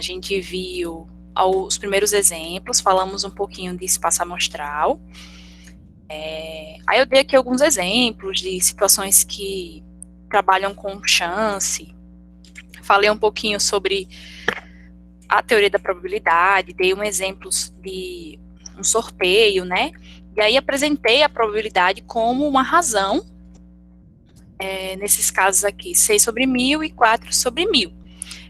gente viu os primeiros exemplos, falamos um pouquinho de espaço amostral. Aí eu dei aqui alguns exemplos de situações que trabalham com chance. Falei um pouquinho sobre a teoria da probabilidade, dei um exemplo de um sorteio, né? E aí apresentei a probabilidade como uma razão, nesses casos aqui, 6 sobre 1000 e 4 sobre 1000.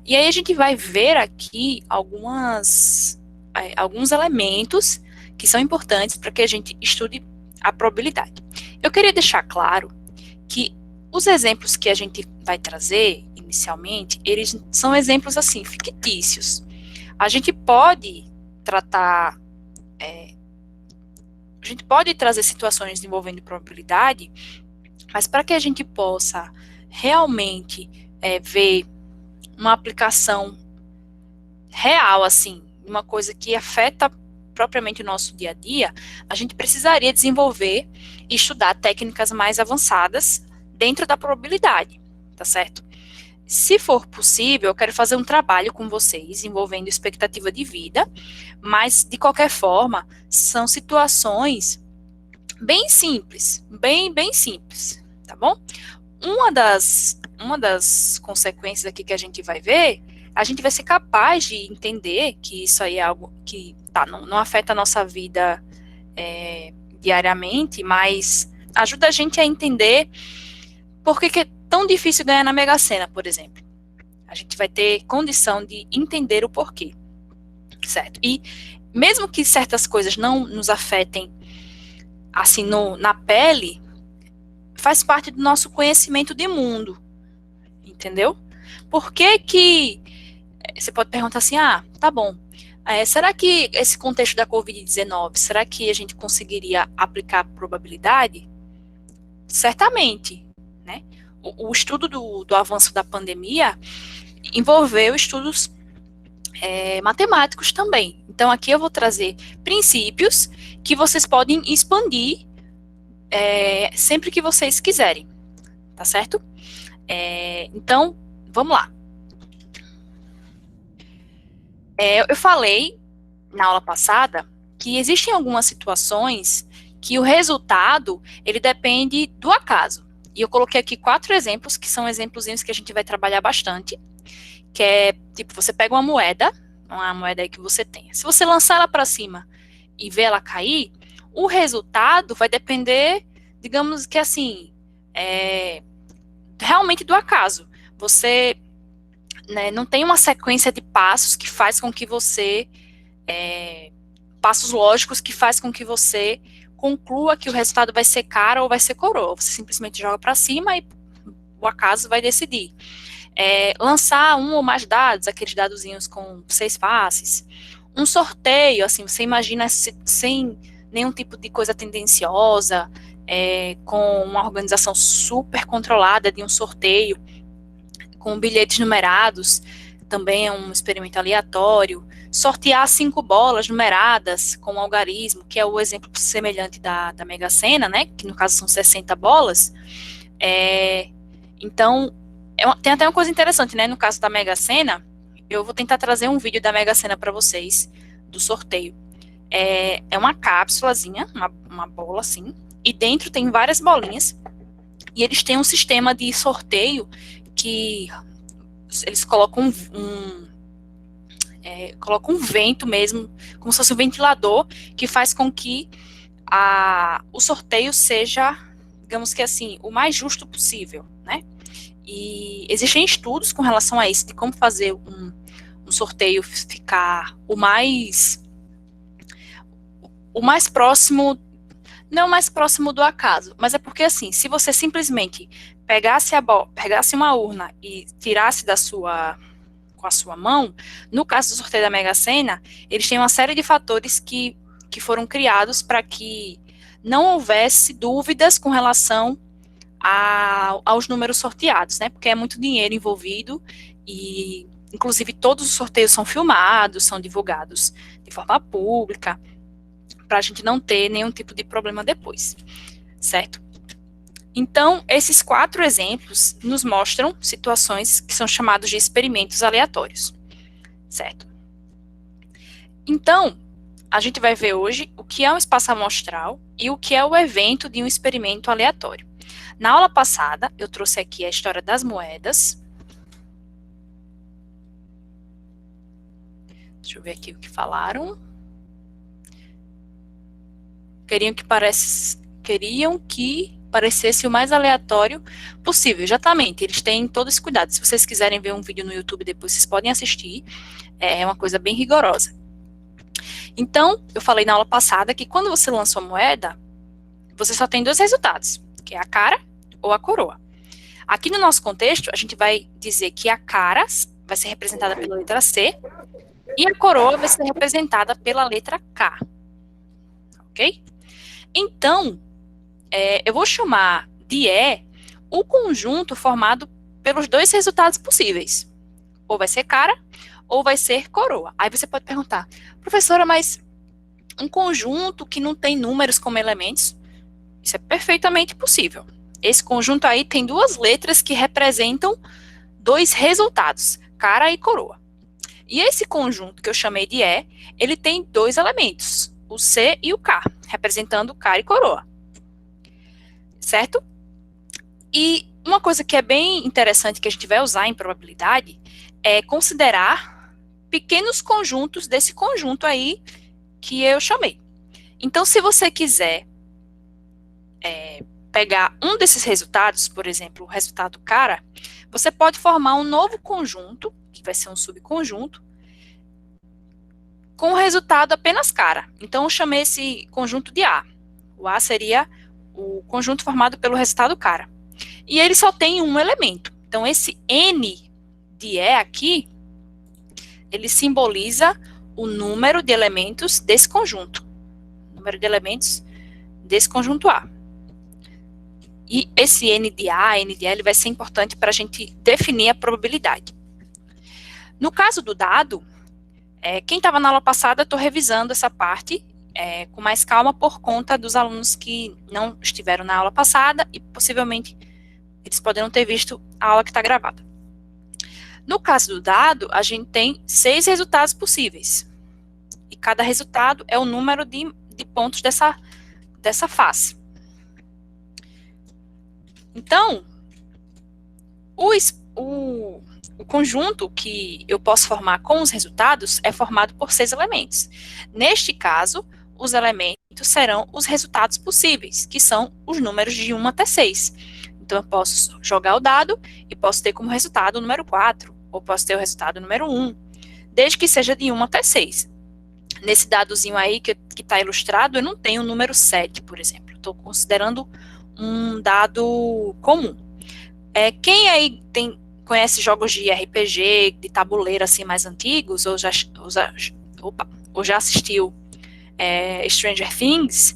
E aí a gente vai ver aqui alguns elementos que são importantes para que a gente estude a probabilidade. Eu queria deixar claro que os exemplos que a gente vai trazer inicialmente, eles são exemplos assim, fictícios. A gente pode tratar, a gente pode trazer situações envolvendo probabilidade, mas para que a gente possa realmente ver uma aplicação real, assim, uma coisa que afeta propriamente o nosso dia a dia, a gente precisaria desenvolver e estudar técnicas mais avançadas dentro da probabilidade, tá certo? Se for possível, eu quero fazer um trabalho com vocês envolvendo expectativa de vida, mas, de qualquer forma, são situações bem simples, bem simples, tá bom? Uma das consequências aqui que a gente vai ver, a gente vai ser capaz de entender que isso aí é algo que não afeta a nossa vida diariamente, mas ajuda a gente a entender por que é tão difícil ganhar na Mega Sena, por exemplo. A gente vai ter condição de entender o porquê, certo? E mesmo que certas coisas não nos afetem assim na pele, faz parte do nosso conhecimento de mundo, entendeu? Por que você pode perguntar assim, tá bom, será que esse contexto da Covid-19, será que a gente conseguiria aplicar a probabilidade? Certamente, né? O estudo do avanço da pandemia envolveu estudos matemáticos também. Então, aqui eu vou trazer princípios que vocês podem expandir sempre que vocês quiserem, tá certo? Então, vamos lá. Eu falei na aula passada que existem algumas situações que o resultado, ele depende do acaso. E eu coloquei aqui 4 exemplos, que são exemplozinhos que a gente vai trabalhar bastante, que é, tipo, você pega uma moeda aí que você tem. Se você lançar ela para cima e ver ela cair, o resultado vai depender, digamos que assim, realmente do acaso. Você não tem uma sequência de passos que faz com que você, passos lógicos que faz com que você conclua que o resultado vai ser cara ou vai ser coroa. Você simplesmente joga para cima e o acaso vai decidir. Lançar um ou mais dados, aqueles dadozinhos com 6 faces. Um sorteio, assim, você imagina sem nenhum tipo de coisa tendenciosa, com uma organização super controlada de um sorteio, com bilhetes numerados, também é um experimento aleatório. Sortear 5 bolas numeradas com um algarismo, que é o exemplo semelhante da Mega Sena, né, que no caso são 60 bolas. Então, tem até uma coisa interessante, né, no caso da Mega Sena, eu vou tentar trazer um vídeo da Mega Sena para vocês, do sorteio. É uma cápsulazinha, uma bola assim, e dentro tem várias bolinhas, e eles têm um sistema de sorteio que eles colocam colocam um vento mesmo, como se fosse um ventilador, que faz com que o sorteio seja, digamos que assim, o mais justo possível, né? E existem estudos com relação a isso, de como fazer um sorteio ficar o mais próximo, não mais próximo do acaso, mas é porque assim, se você simplesmente pegasse uma urna e tirasse com a sua mão, no caso do sorteio da Mega Sena, eles têm uma série de fatores que foram criados para que não houvesse dúvidas com relação aos números sorteados, né? Porque é muito dinheiro envolvido e, inclusive, todos os sorteios são filmados, são divulgados de forma pública, para a gente não ter nenhum tipo de problema depois, certo? Então, esses 4 exemplos nos mostram situações que são chamados de experimentos aleatórios. certo? Então, a gente vai ver hoje o que é um espaço amostral e o que é o evento de um experimento aleatório. Na aula passada, eu trouxe aqui a história das moedas. Deixa eu ver aqui o que falaram. Queriam que parecesse o mais aleatório possível. Exatamente, eles têm todo esse cuidado. Se vocês quiserem ver um vídeo no YouTube depois, vocês podem assistir. É uma coisa bem rigorosa. Então, eu falei na aula passada que quando você lança uma moeda, você só tem dois resultados, que é a cara ou a coroa. Aqui no nosso contexto, a gente vai dizer que a cara vai ser representada pela letra C e a coroa vai ser representada pela letra K. Ok? Então, eu vou chamar de E o conjunto formado pelos dois resultados possíveis. Ou vai ser cara, ou vai ser coroa. Aí você pode perguntar, professora, mas um conjunto que não tem números como elementos, isso é perfeitamente possível. Esse conjunto aí tem duas letras que representam dois resultados, cara e coroa. E esse conjunto que eu chamei de E, ele tem dois elementos, o C e o K, representando cara e coroa. Certo? E uma coisa que é bem interessante que a gente vai usar em probabilidade é considerar pequenos conjuntos desse conjunto aí que eu chamei. Então, se você quiser pegar um desses resultados, por exemplo, o resultado cara, você pode formar um novo conjunto, que vai ser um subconjunto, com o resultado apenas cara. Então, eu chamei esse conjunto de A. O A seria o conjunto formado pelo resultado cara. E ele só tem um elemento. Então, esse N de E aqui, ele simboliza o número de elementos desse conjunto. Número de elementos desse conjunto A. E esse N de A, N de L vai ser importante para a gente definir a probabilidade. No caso do dado, quem estava na aula passada, eu estou revisando essa parte com mais calma por conta dos alunos que não estiveram na aula passada e possivelmente eles poderão ter visto a aula que está gravada. No caso do dado, a gente tem 6 resultados possíveis. E cada resultado é o número de pontos dessa face. Então, o conjunto que eu posso formar com os resultados é formado por 6 elementos. Neste caso, os elementos serão os resultados possíveis, que são os números de 1 até 6. Então, eu posso jogar o dado e posso ter como resultado o número 4, ou posso ter o resultado número 1, desde que seja de 1 até 6. Nesse dadozinho aí que está ilustrado, eu não tenho o número 7, por exemplo. Estou considerando um dado comum. Quem aí conhece jogos de RPG, de tabuleiro assim mais antigos, ou já assistiu Stranger Things,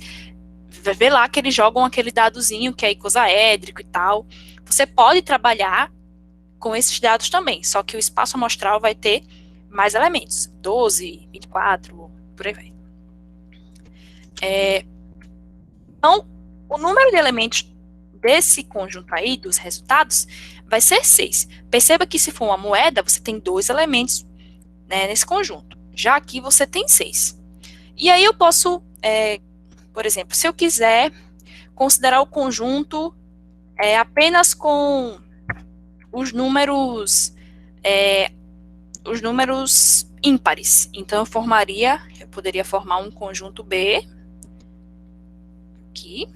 vai ver lá que eles jogam aquele dadozinho que é icosaédrico e tal. Você pode trabalhar com esses dados também, só que o espaço amostral vai ter mais elementos, 12, 24, por aí vai. Então, o número de elementos desse conjunto aí, dos resultados, vai ser 6. Perceba que se for uma moeda, você tem 2 elementos, né, nesse conjunto. Já aqui você tem 6. E aí eu posso, por exemplo, se eu quiser considerar o conjunto apenas com os números ímpares. Então, eu poderia formar um conjunto B, aqui,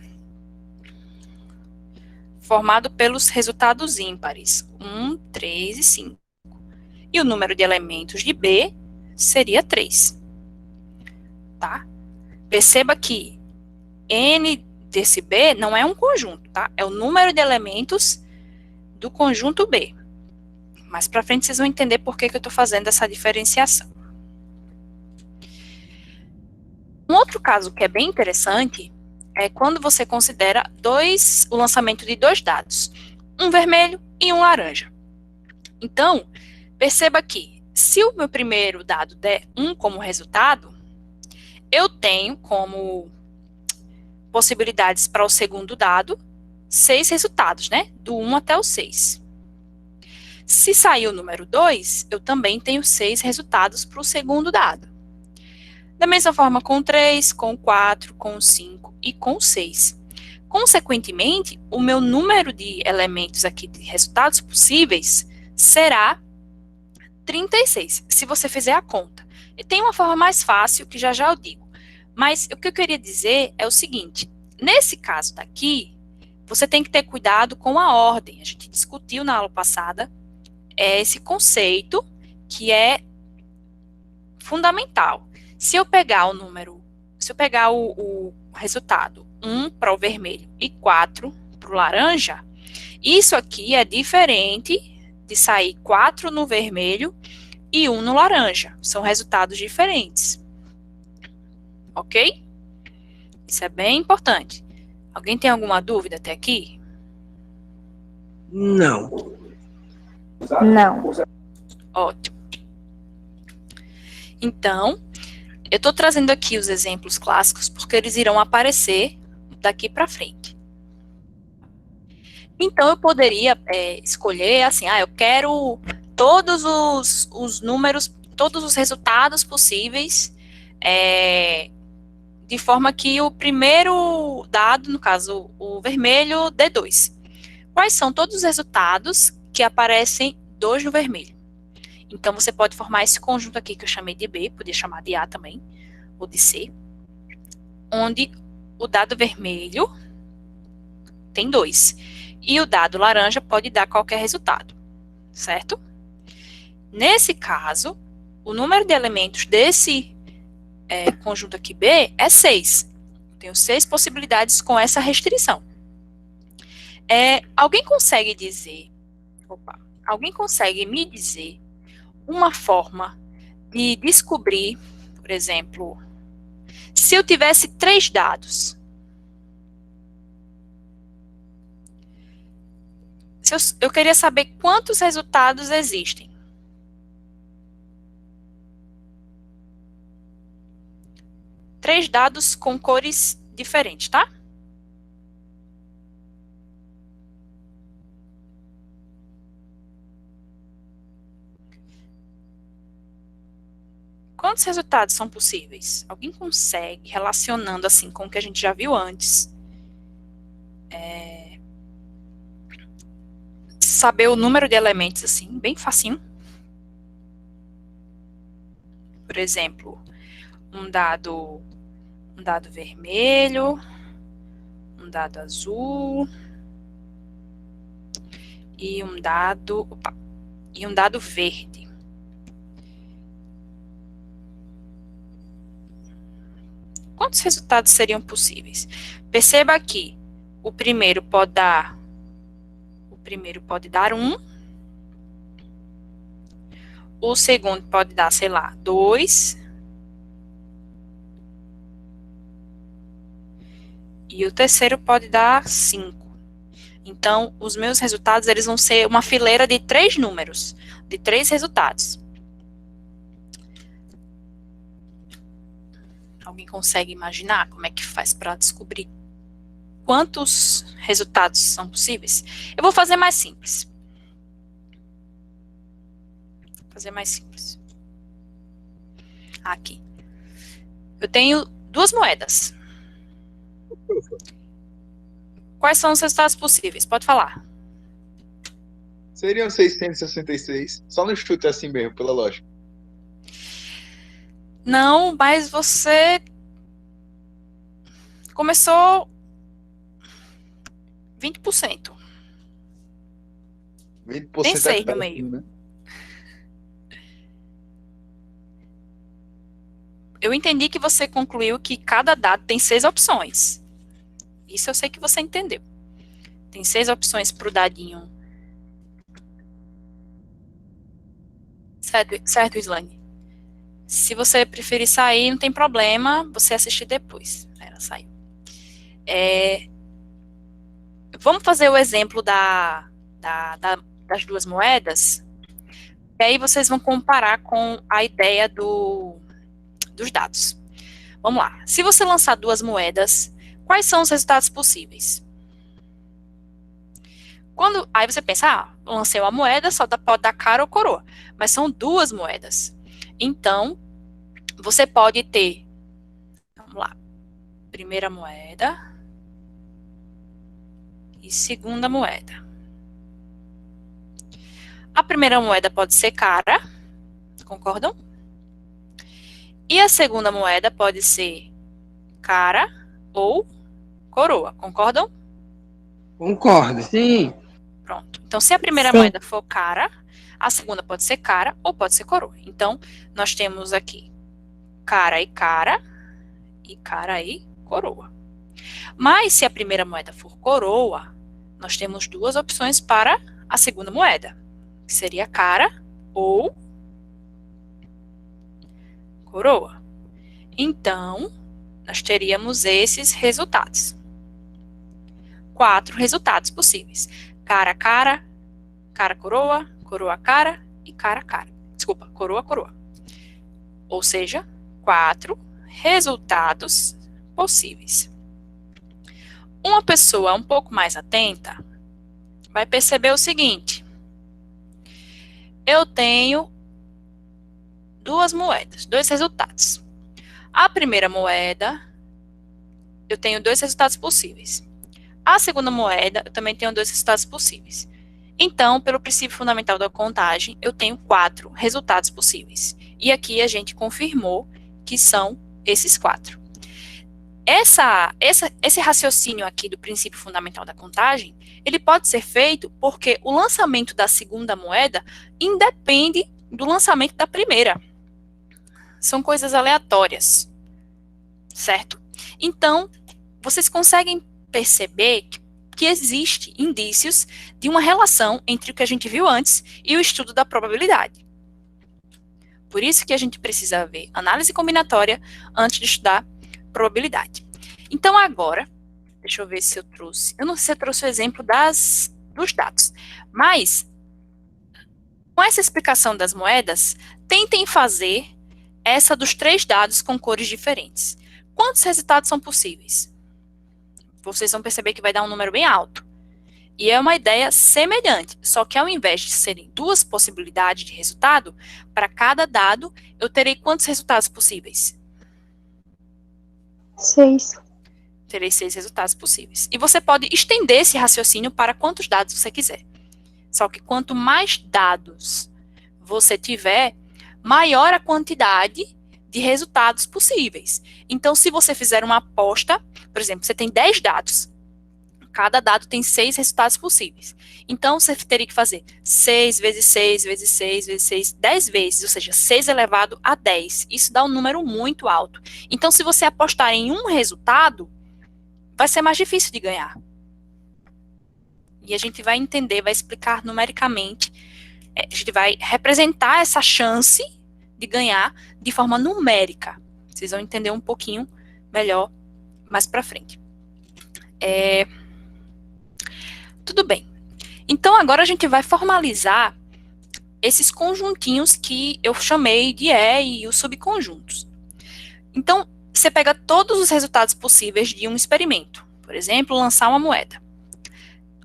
formado pelos resultados ímpares, 1, 3 e 5. E o número de elementos de B seria 3. Tá? Perceba que N desse B não é um conjunto, tá? É o número de elementos do conjunto B. Mais para frente vocês vão entender por que eu estou fazendo essa diferenciação. Um outro caso que é bem interessante é quando você considera o lançamento de 2 dados, um vermelho e um laranja. Então, perceba que se o meu primeiro dado der 1 como resultado, eu tenho como possibilidades para o segundo dado 6 resultados, né? Do 1 até o 6. Se sair o número 2, eu também tenho 6 resultados para o segundo dado. Da mesma forma com o 3, com o 4, com o 5 e com o 6. Consequentemente, o meu número de elementos aqui, de resultados possíveis, será 36, se você fizer a conta. E tem uma forma mais fácil, que já eu digo. Mas o que eu queria dizer é o seguinte, nesse caso daqui, você tem que ter cuidado com a ordem. A gente discutiu na aula passada esse conceito que é fundamental. Se eu pegar o número, se eu pegar o resultado 1 para o vermelho e 4 para o laranja, isso aqui é diferente de sair 4 no vermelho e 1 no laranja. São resultados diferentes. Ok? Isso é bem importante. Alguém tem alguma dúvida até aqui? Não. Não. Ótimo. Então, eu estou trazendo aqui os exemplos clássicos porque eles irão aparecer daqui para frente. Então, eu poderia escolher assim, eu quero todos os números, todos os resultados possíveis, de forma que o primeiro dado, no caso, o vermelho, dê 2. Quais são todos os resultados que aparecem 2 no vermelho? Então, você pode formar esse conjunto aqui que eu chamei de B, podia chamar de A também, ou de C, onde o dado vermelho tem 2. E o dado laranja pode dar qualquer resultado, certo? Nesse caso, o número de elementos desse conjunto aqui B é 6. Tenho 6 possibilidades com essa restrição. Alguém consegue me dizer uma forma de descobrir, por exemplo, se eu tivesse 3 dados? Eu queria saber quantos resultados existem. Três dados com cores diferentes, tá? Quantos resultados são possíveis? Alguém consegue, relacionando assim com o que a gente já viu antes, saber o número de elementos assim, bem facinho? Por exemplo, um dado vermelho, um dado azul e um dado verde. Quantos resultados seriam possíveis? Perceba que o primeiro pode dar 1, o segundo pode dar, sei lá, 2, e o terceiro pode dar 5. Então, os meus resultados, eles vão ser uma fileira de 3 números, de 3 resultados. Alguém consegue imaginar como é que faz para descobrir quantos resultados são possíveis? Eu vou fazer mais simples. Aqui. Eu tenho 2 moedas. Quais são os resultados possíveis? Pode falar. Seriam 666. Só no chute assim mesmo, pela lógica. Não, mas você começou 20%. 20% Nem sei, é no meio. né? Eu entendi que você concluiu que cada dado tem 6 opções. Isso eu sei que você entendeu. Tem 6 opções para o dadinho. Certo, Islane? Se você preferir sair, não tem problema, você assistir depois. Ela saiu. Vamos fazer o exemplo das 2 moedas. E aí vocês vão comparar com a ideia dos dados. Vamos lá. Se você lançar 2 moedas, quais são os resultados possíveis? Aí você pensa, lancei uma moeda, só pode dar cara ou coroa. Mas são duas moedas. Então, você pode ter, vamos lá, primeira moeda e segunda moeda. A primeira moeda pode ser cara, concordam? E a segunda moeda pode ser cara ou coroa, concordam? Concordo. Sim. Pronto. Então, se a primeira Sim. moeda for cara, a segunda pode ser cara ou pode ser coroa. Então, nós temos aqui cara e coroa. Mas, se a primeira moeda for coroa, nós temos duas opções para a segunda moeda, que seria cara ou coroa. Então, nós teríamos esses resultados. 4 resultados possíveis. Cara, cara, cara, coroa, coroa, cara e cara, cara. Desculpa, coroa, coroa. Ou seja, 4 resultados possíveis. Uma pessoa um pouco mais atenta vai perceber o seguinte. Eu tenho duas moedas, dois resultados. A primeira moeda, eu tenho 2 resultados possíveis. A segunda moeda, eu também tenho 2 resultados possíveis. Então, pelo princípio fundamental da contagem, eu tenho 4 resultados possíveis. E aqui a gente confirmou que são esses 4. Esse raciocínio aqui do princípio fundamental da contagem, ele pode ser feito porque o lançamento da segunda moeda independe do lançamento da primeira. São coisas aleatórias, certo? Então, vocês conseguem perceber que existe indícios de uma relação entre o que a gente viu antes e o estudo da probabilidade. Por isso que a gente precisa ver análise combinatória antes de estudar probabilidade. Então agora, deixa eu ver se eu trouxe, eu não sei se eu trouxe o exemplo dos dados, mas com essa explicação das moedas, tentem fazer essa dos 3 dados com cores diferentes. Quantos resultados são possíveis? Vocês vão perceber que vai dar um número bem alto. E é uma ideia semelhante, só que ao invés de serem 2 possibilidades de resultado, para cada dado, eu terei quantos resultados possíveis? 6. Terei 6 resultados possíveis. E você pode estender esse raciocínio para quantos dados você quiser. Só que quanto mais dados você tiver, maior a quantidade de resultados possíveis. Então, se você fizer uma aposta, por exemplo, você tem 10 dados. Cada dado tem 6 resultados possíveis. Então, você teria que fazer 6 vezes 6 vezes 6 vezes 6, 10 vezes, ou seja, 6 elevado a 10. Isso dá um número muito alto. Então, se você apostar em um resultado, vai ser mais difícil de ganhar. E a gente vai entender, vai explicar numericamente, a gente vai representar essa chance de ganhar de forma numérica. Vocês vão entender um pouquinho melhor mais para frente. Tudo bem. Então, agora a gente vai formalizar esses conjuntinhos que eu chamei de E e os subconjuntos. Então, você pega todos os resultados possíveis de um experimento. Por exemplo, lançar uma moeda.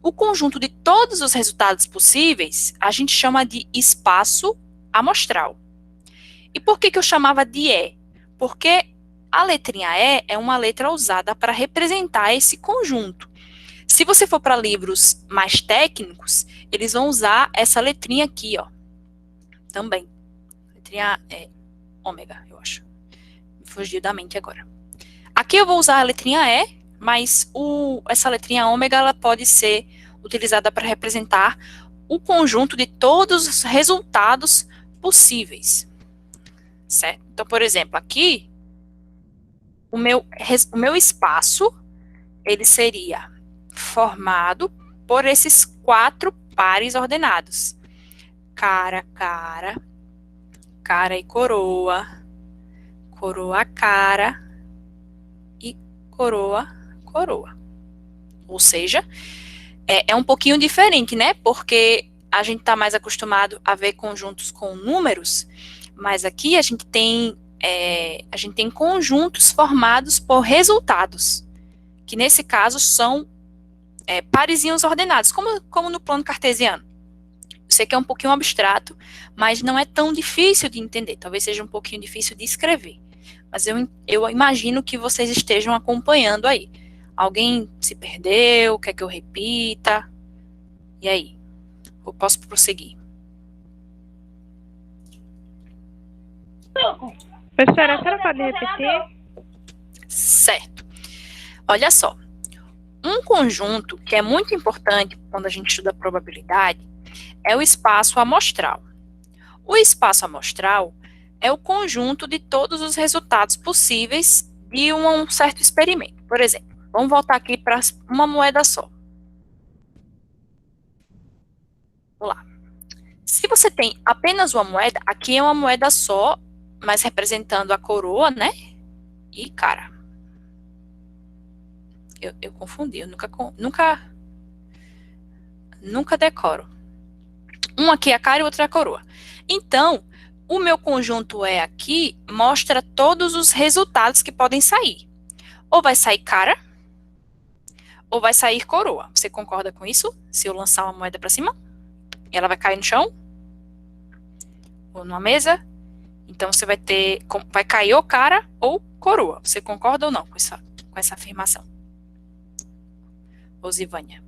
O conjunto de todos os resultados possíveis, a gente chama de espaço amostral. E por que eu chamava de E? Porque a letrinha E é uma letra usada para representar esse conjunto. Se você for para livros mais técnicos, eles vão usar essa letrinha aqui, ó. Também. Letrinha ômega, eu acho. Me fugiu da mente agora. Aqui eu vou usar a letrinha E, mas essa letrinha ômega, ela pode ser utilizada para representar o conjunto de todos os resultados possíveis. Certo? Então, por exemplo, aqui, o meu espaço, ele seria formado por esses 4 pares ordenados. Cara, cara, cara e coroa, coroa, cara e coroa, coroa. Ou seja, é um pouquinho diferente, né? Porque a gente está mais acostumado a ver conjuntos com números, mas aqui a gente tem conjuntos formados por resultados, que nesse caso são parezinhos ordenados, como no plano cartesiano. Eu sei que é um pouquinho abstrato, mas não é tão difícil de entender. Talvez seja um pouquinho difícil de escrever. Mas eu imagino que vocês estejam acompanhando aí. Alguém se perdeu? Quer que eu repita? E aí? Eu posso prosseguir? Professora, a senhora pode repetir? Certo. Olha só. Um conjunto que é muito importante quando a gente estuda probabilidade é o espaço amostral. O espaço amostral é o conjunto de todos os resultados possíveis de um certo experimento. Por exemplo, vamos voltar aqui para uma moeda só. Vamos lá. Se você tem apenas uma moeda, aqui é uma moeda só, mas representando a coroa, né? E cara. Eu confundi, eu nunca decoro. Um aqui é a cara e o outro é a coroa. Então, o meu conjunto E aqui mostra todos os resultados que podem sair. Ou vai sair cara, ou vai sair coroa. Você concorda com isso? Se eu lançar uma moeda para cima, ela vai cair no chão, ou numa mesa. Então, você vai cair ou cara ou coroa. Você concorda ou não com essa afirmação? Osivânia.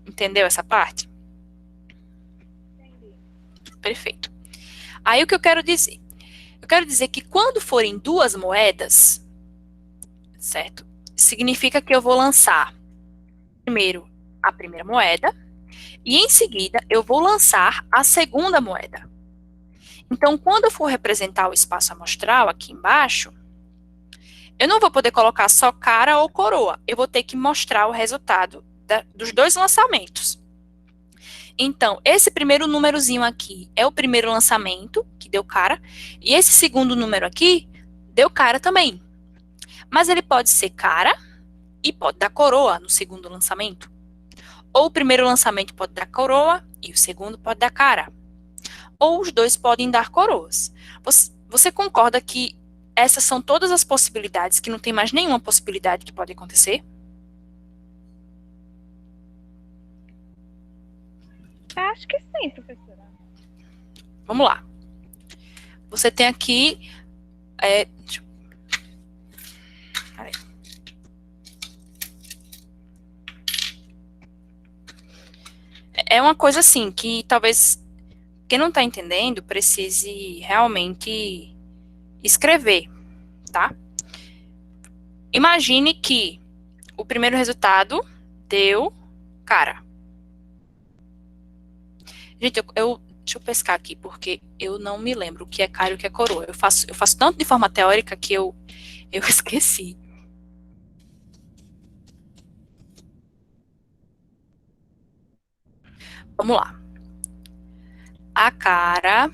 Entendeu essa parte? Entendi. Perfeito. Aí o que eu quero dizer? Eu quero dizer que quando forem duas moedas, certo? Significa que eu vou lançar primeiro a primeira moeda e em seguida eu vou lançar a segunda moeda. Então, quando eu for representar o espaço amostral aqui embaixo, eu não vou poder colocar só cara ou coroa. Eu vou ter que mostrar o resultado dos dois lançamentos. Então, esse primeiro númerozinho aqui é o primeiro lançamento, que deu cara, e esse segundo número aqui deu cara também. Mas ele pode ser cara e pode dar coroa no segundo lançamento. Ou o primeiro lançamento pode dar coroa e o segundo pode dar cara. Ou os dois podem dar coroas. Você concorda que essas são todas as possibilidades, que não tem mais nenhuma possibilidade que pode acontecer? Acho que sim, professora. Vamos lá. Você tem aqui... É uma coisa assim, que talvez quem não está entendendo precise realmente escrever, tá? Imagine que o primeiro resultado deu cara. Gente, deixa eu pescar aqui, porque eu não me lembro o que é cara e o que é coroa. Eu faço tanto de forma teórica que eu esqueci. Vamos lá. A cara...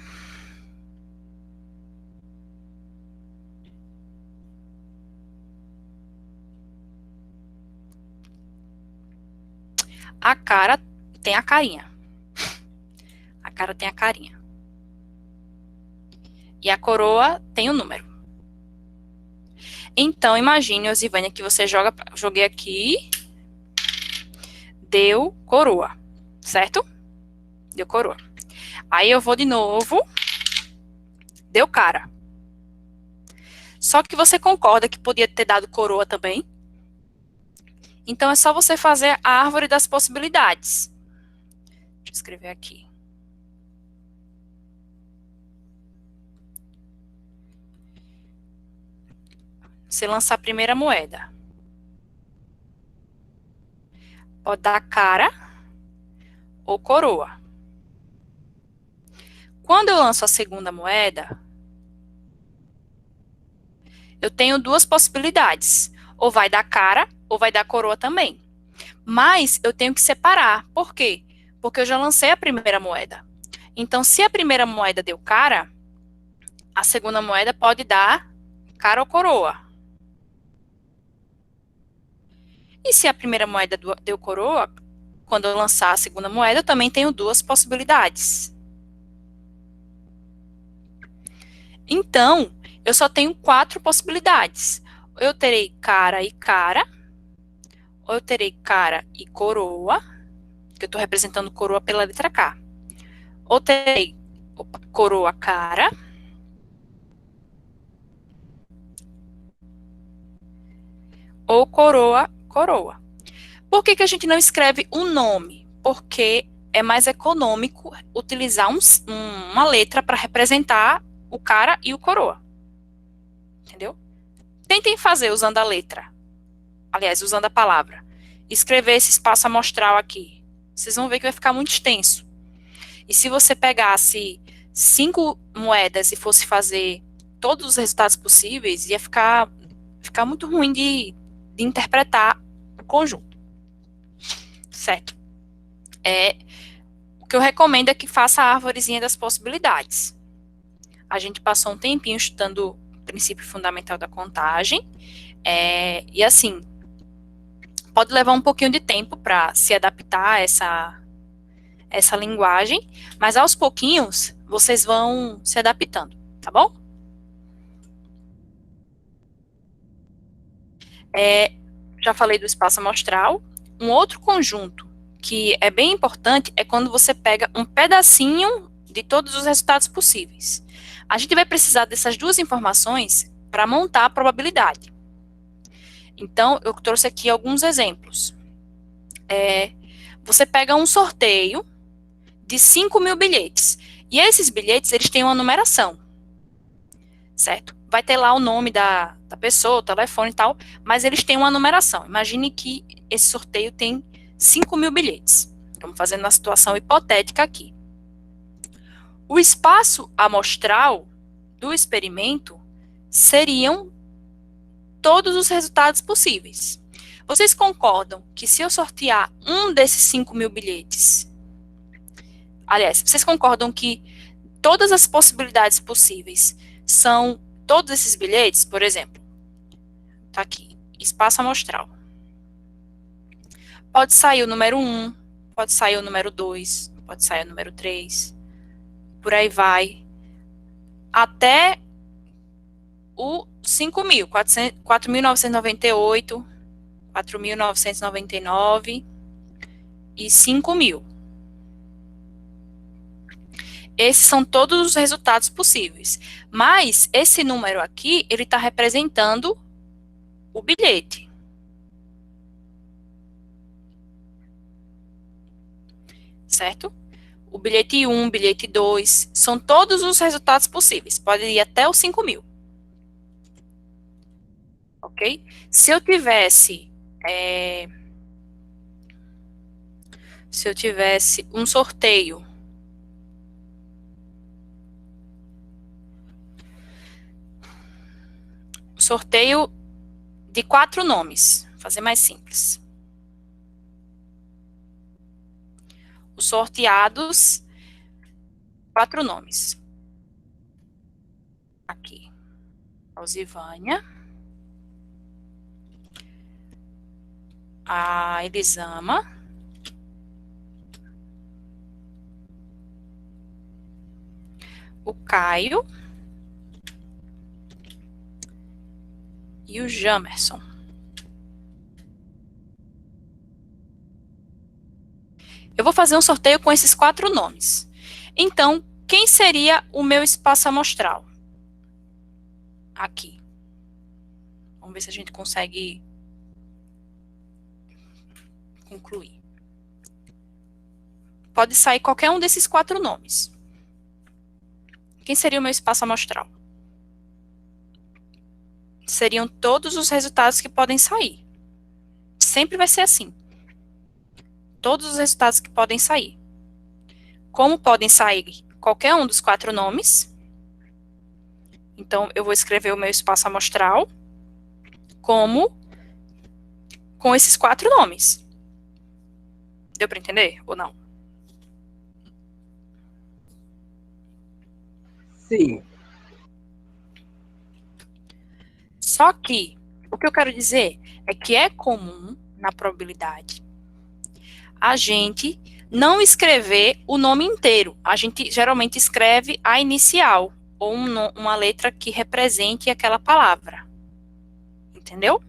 A cara tem a carinha. A cara tem a carinha. E a coroa tem o número. Então, imagine, Osivânia, que você joguei aqui, deu coroa, certo? Deu coroa. Aí eu vou de novo, deu cara. Só que você concorda que podia ter dado coroa também? Então, é só você fazer a árvore das possibilidades. Deixa eu escrever aqui. Você lança a primeira moeda. Pode dar cara ou coroa. Quando eu lanço a segunda moeda, eu tenho duas possibilidades. Ou vai dar cara, ou vai dar coroa também. Mas eu tenho que separar. Por quê? Porque eu já lancei a primeira moeda. Então, se a primeira moeda deu cara, a segunda moeda pode dar cara ou coroa. E se a primeira moeda deu coroa, quando eu lançar a segunda moeda, eu também tenho duas possibilidades. Então, eu só tenho 4 possibilidades. Eu terei cara e cara, ou eu terei cara e coroa, que eu estou representando coroa pela letra K. Ou terei coroa cara, ou coroa coroa. Por que a gente não escreve um nome? Porque é mais econômico utilizar uma letra para representar o cara e o coroa. Entendeu? Tentem fazer usando a letra. Aliás, usando a palavra. Escrever esse espaço amostral aqui. Vocês vão ver que vai ficar muito extenso. E se você pegasse 5 moedas e fosse fazer todos os resultados possíveis, ia ficar muito ruim de interpretar o conjunto. Certo? O que eu recomendo é que faça a árvorezinha das possibilidades. A gente passou um tempinho estudando o princípio fundamental da contagem. E assim, pode levar um pouquinho de tempo para se adaptar a essa linguagem, mas aos pouquinhos vocês vão se adaptando, tá bom? Já falei do espaço amostral. Um outro conjunto que é bem importante é quando você pega um pedacinho de todos os resultados possíveis. A gente vai precisar dessas duas informações para montar a probabilidade. Então, eu trouxe aqui alguns exemplos. Você pega um sorteio de 5.000 bilhetes. E esses bilhetes, eles têm uma numeração. Certo? Vai ter lá o nome da pessoa, o telefone e tal, mas eles têm uma numeração. Imagine que esse sorteio tem 5.000 bilhetes. Estamos fazendo uma situação hipotética aqui. O espaço amostral do experimento seriam todos os resultados possíveis. Vocês concordam que se eu sortear um desses 5.000 bilhetes, aliás, vocês concordam que todas as possibilidades possíveis são todos esses bilhetes? Por exemplo, tá aqui, espaço amostral. Pode sair o número 1, pode sair o número 2, pode sair o número 3, por aí vai, até o 5.000, 4.998, 4.999 e 5.000. Esses são todos os resultados possíveis. Mas esse número aqui, ele está representando o bilhete. Certo? O bilhete 1, bilhete 2, são todos os resultados possíveis. Pode ir até os 5.000. Ok? Se eu tivesse um sorteio de 4 nomes, vou fazer mais simples. Os sorteados, 4 nomes. Aqui, Alzivânia, a Elisama, o Caio e o Jamerson. Eu vou fazer um sorteio com esses 4 nomes. Então, quem seria o meu espaço amostral? Aqui. Vamos ver se a gente consegue concluir. Pode sair qualquer um desses 4 nomes. Quem seria o meu espaço amostral? Seriam todos os resultados que podem sair. Sempre vai ser assim. Todos os resultados que podem sair. Como podem sair qualquer um dos 4 nomes, então eu vou escrever o meu espaço amostral com esses 4 nomes. Deu para entender ou não? Sim. Só que, o que eu quero dizer é que é comum, na probabilidade, a gente não escrever o nome inteiro. A gente geralmente escreve a inicial, ou uma letra que represente aquela palavra. Entendeu?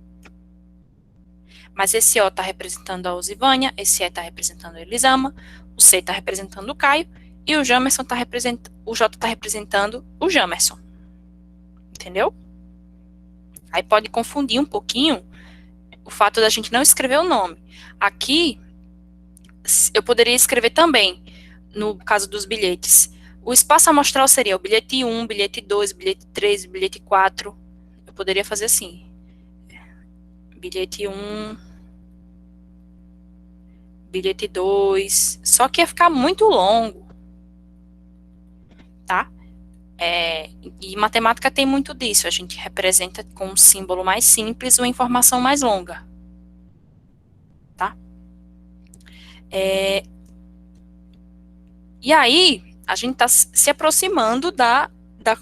Mas esse O está representando a Osivânia, esse E está representando a Elisama, o C está representando o Caio, e o Jamerson o J está representando o Jamerson. Entendeu? Aí pode confundir um pouquinho o fato da gente não escrever o nome. Aqui, eu poderia escrever também, no caso dos bilhetes. O espaço amostral seria o bilhete 1, bilhete 2, bilhete 3, bilhete 4. Eu poderia fazer assim. Bilhete 1, bilhete 2. Só que ia ficar muito longo. Tá? E matemática tem muito disso. A gente representa com um símbolo mais simples uma informação mais longa. Tá? E aí, a gente está se aproximando da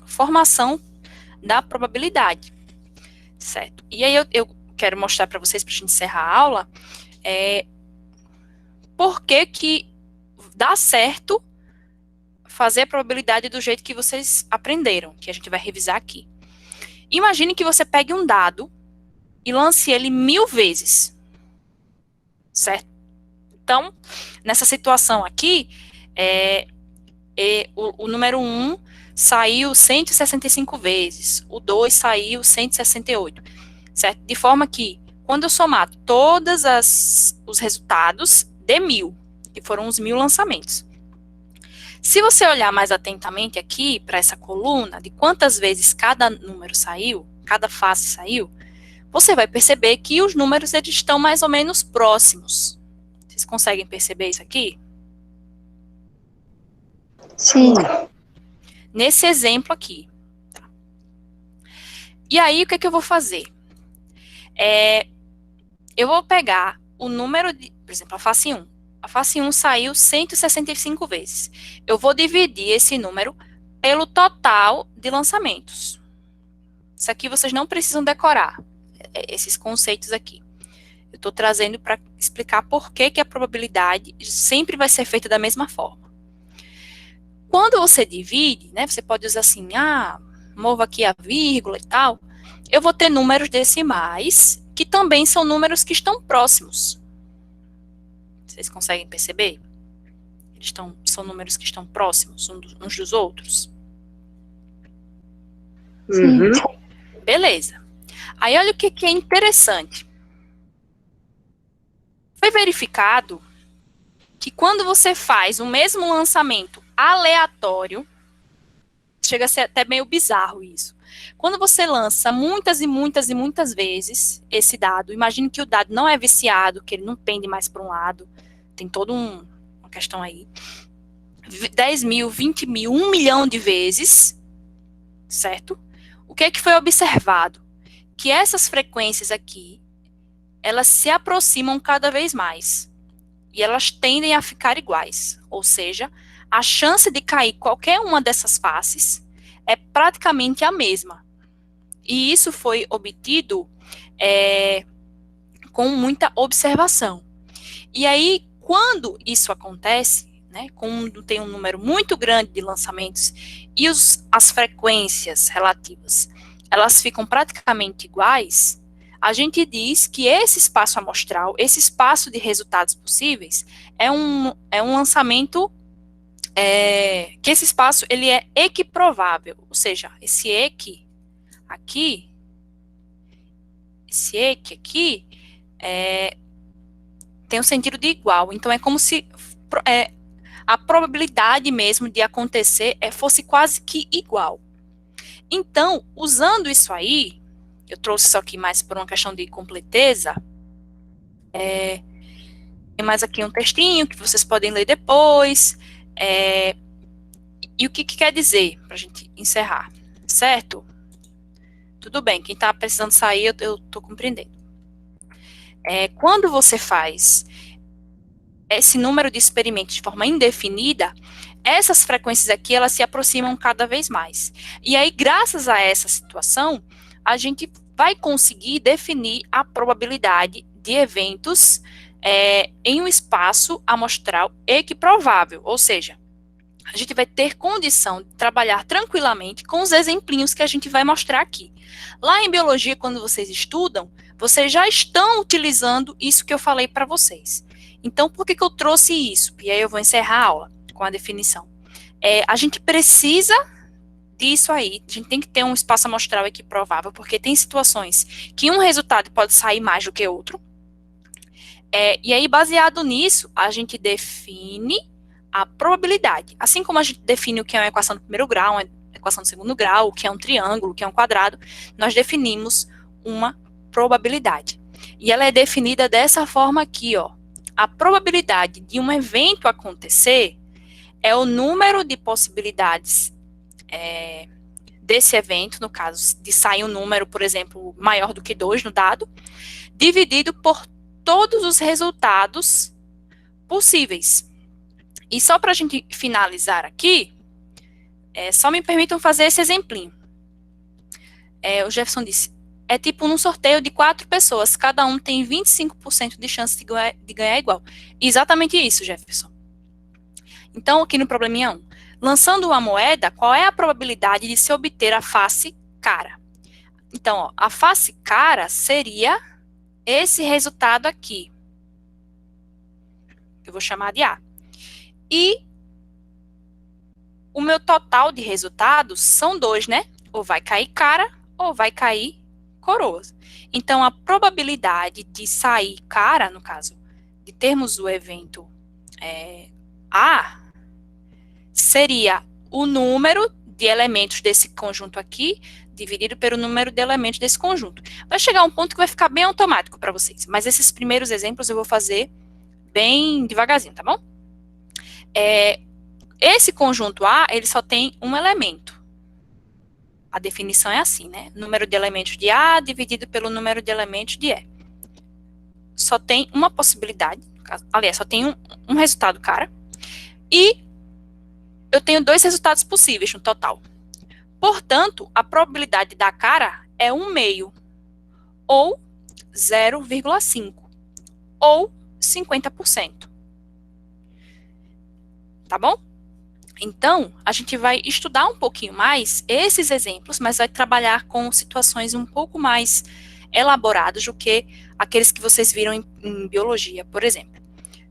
formação da probabilidade. Certo? E aí eu quero mostrar para vocês, para a gente encerrar a aula, por que dá certo fazer a probabilidade do jeito que vocês aprenderam, que a gente vai revisar aqui. Imagine que você pegue um dado e lance ele 1000 vezes. Certo? Então, nessa situação aqui, o número 1 saiu 165 vezes, o 2 saiu 168, certo? De forma que, quando eu somar todos os resultados, dê 1000, que foram os 1000 lançamentos. Se você olhar mais atentamente aqui, para essa coluna, de quantas vezes cada número saiu, cada face saiu, você vai perceber que os números eles estão mais ou menos próximos. Vocês conseguem perceber isso aqui? Sim. Nesse exemplo aqui. Tá? E aí, o que é que eu vou fazer? Eu vou pegar o número de, por exemplo, a face 1. A face 1 saiu 165 vezes. Eu vou dividir esse número pelo total de lançamentos. Isso aqui vocês não precisam decorar, esses conceitos aqui. Eu estou trazendo para explicar por que a probabilidade sempre vai ser feita da mesma forma. Quando você divide, né, você pode usar assim, mova aqui a vírgula e tal, eu vou ter números decimais, que também são números que estão próximos. Vocês conseguem perceber? São números que estão próximos uns dos outros. Uhum. Beleza. Aí olha o que é interessante. Foi verificado que quando você faz o mesmo lançamento aleatório, chega a ser até meio bizarro isso. Quando você lança muitas e muitas e muitas vezes esse dado, imagine que o dado não é viciado, que ele não pende mais para um lado, tem toda uma questão aí, 10 mil, 20 mil, 1 milhão de vezes, certo? O que é que foi observado? Que essas frequências aqui, elas se aproximam cada vez mais, e elas tendem a ficar iguais, ou seja, a chance de cair qualquer uma dessas faces é praticamente a mesma. E isso foi obtido com muita observação. E aí, quando isso acontece, né, quando tem um número muito grande de lançamentos e as frequências relativas, elas ficam praticamente iguais, a gente diz que esse espaço amostral, esse espaço de resultados possíveis, é um lançamento, que esse espaço ele é equiprovável, ou seja, esse equi aqui, tem um sentido de igual. Então, é como se a probabilidade mesmo de acontecer fosse quase que igual. Então, usando isso aí, eu trouxe isso aqui mais por uma questão de completeza, tem mais aqui um textinho que vocês podem ler depois, e o que quer dizer, para a gente encerrar, certo? Tudo bem, quem está precisando sair, eu estou compreendendo. Quando você faz esse número de experimentos de forma indefinida, essas frequências aqui, elas se aproximam cada vez mais. E aí, graças a essa situação, a gente vai conseguir definir a probabilidade de eventos em um espaço amostral equiprovável, ou seja, a gente vai ter condição de trabalhar tranquilamente com os exemplinhos que a gente vai mostrar aqui. Lá em biologia, quando vocês estudam, vocês já estão utilizando isso que eu falei para vocês. Então, por que eu trouxe isso? E aí eu vou encerrar a aula com a definição. A gente precisa disso aí, a gente tem que ter um espaço amostral aqui provável, porque tem situações que um resultado pode sair mais do que outro. E aí, baseado nisso, a gente define a probabilidade. Assim como a gente define o que é uma equação do primeiro grau, uma equação do segundo grau, o que é um triângulo, o que é um quadrado, nós definimos uma probabilidade. E ela é definida dessa forma aqui, ó. A probabilidade de um evento acontecer é o número de possibilidades desse evento, no caso, de sair um número, por exemplo, maior do que 2 no dado, dividido por todos os resultados possíveis. E só para a gente finalizar aqui, só me permitam fazer esse exemplinho. O Jefferson disse, é tipo num sorteio de 4 pessoas, cada um tem 25% de chance de ganhar igual. Exatamente isso, Jefferson. Então, aqui no probleminha 1, lançando uma moeda, qual é a probabilidade de se obter a face cara? Então, ó, a face cara seria esse resultado aqui. Eu vou chamar de A. E o meu total de resultados são 2, né? Ou vai cair cara, ou vai cair coroas. Então, a probabilidade de sair cara, no caso, de termos o evento A, seria o número de elementos desse conjunto aqui, dividido pelo número de elementos desse conjunto. Vai chegar um ponto que vai ficar bem automático para vocês, mas esses primeiros exemplos eu vou fazer bem devagarzinho, tá bom? Esse conjunto A, ele só tem um elemento. A definição é assim, né? Número de elementos de A dividido pelo número de elementos de E. Só tem uma possibilidade, aliás, só tem um resultado cara, e eu tenho 2 resultados possíveis no total. Portanto, a probabilidade da cara é 1/2, ou 0,5, ou 50%. Tá bom? Então, a gente vai estudar um pouquinho mais esses exemplos, mas vai trabalhar com situações um pouco mais elaboradas do que aqueles que vocês viram em biologia, por exemplo.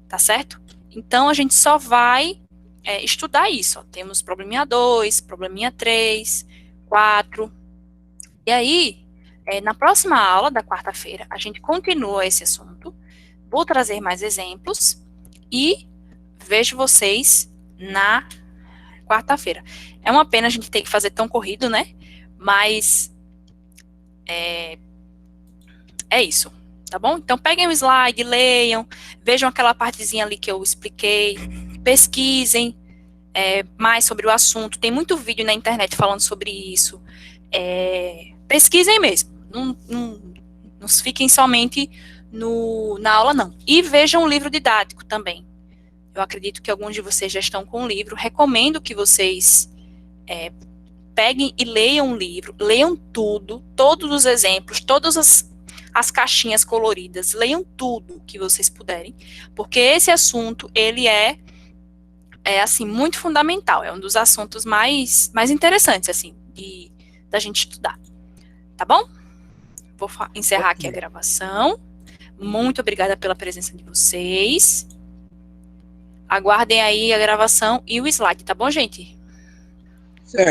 Tá certo? Então, a gente só vai estudar isso. Ó. Temos probleminha 2, probleminha 3, 4. E aí, na próxima aula da quarta-feira, a gente continua esse assunto. Vou trazer mais exemplos e vejo vocês na quarta-feira. É uma pena a gente ter que fazer tão corrido, né? Mas é isso, tá bom? Então, peguem o slide, leiam, vejam aquela partezinha ali que eu expliquei, pesquisem mais sobre o assunto. Tem muito vídeo na internet falando sobre isso. Pesquisem mesmo. Não fiquem somente na aula, não. E vejam um livro didático também. Eu acredito que alguns de vocês já estão com o livro. Recomendo que vocês peguem e leiam um livro. Leiam tudo, todos os exemplos, todas as caixinhas coloridas. Leiam tudo que vocês puderem. Porque esse assunto, ele é assim, muito fundamental. É um dos assuntos mais interessantes, assim, da gente estudar. Tá bom? Vou encerrar aqui a gravação. Muito obrigada pela presença de vocês. Aguardem aí a gravação e o slide, tá bom, gente? Certo.